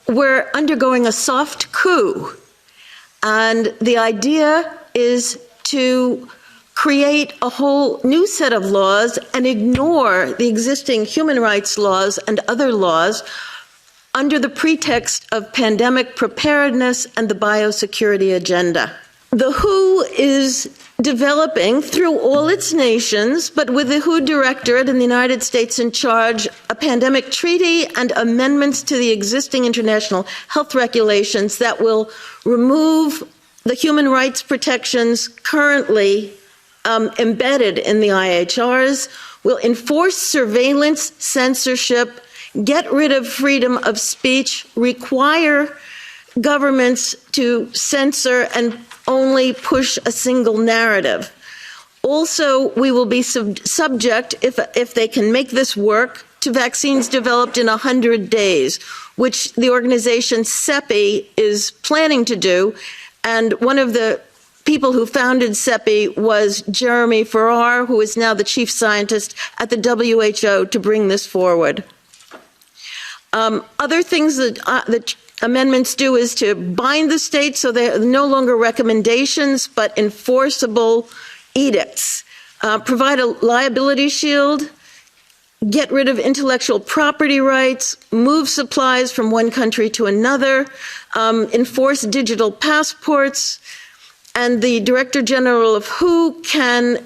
we're undergoing a soft coup. And the idea is to create a whole new set of laws and ignore the existing human rights laws and other laws under the pretext of pandemic preparedness and the biosecurity agenda. The WHO is developing through all its nations, but with the WHO Directorate in the United States in charge, a pandemic treaty and amendments to the existing international health regulations that will remove the human rights protections currently embedded in the IHRs, will enforce surveillance, censorship, get rid of freedom of speech, require governments to censor and only push a single narrative. Also, we will be subject, if they can make this work, to vaccines developed in 100 days, which the organization CEPI is planning to do. And one of the people who founded CEPI was Jeremy Farrar, who is now the chief scientist at the WHO, to bring this forward. Other things that the amendments do is to bind the states so they're no longer recommendations but enforceable edicts, provide a liability shield, get rid of intellectual property rights, move supplies from one country to another, enforce digital passports, and the Director General of WHO can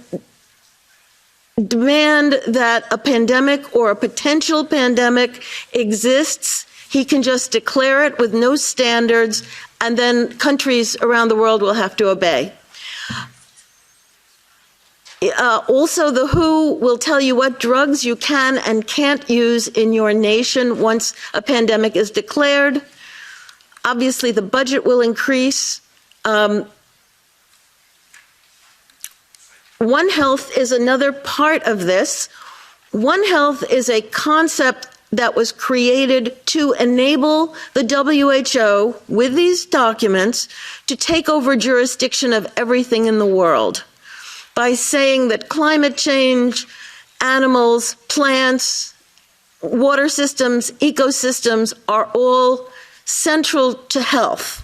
demand that a pandemic or a potential pandemic exists. He can just declare it with no standards, and then countries around the world will have to obey. Also, the WHO will tell you what drugs you can and can't use in your nation once a pandemic is declared. Obviously, the budget will increase. One Health is another part of this. One Health is a concept that was created to enable the WHO, with these documents, to take over jurisdiction of everything in the world by saying that climate change, animals, plants, water systems, ecosystems are all central to health.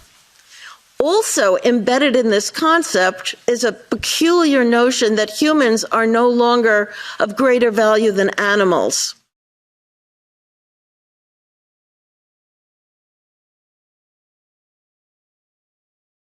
Also embedded in this concept is a peculiar notion that humans are no longer of greater value than animals.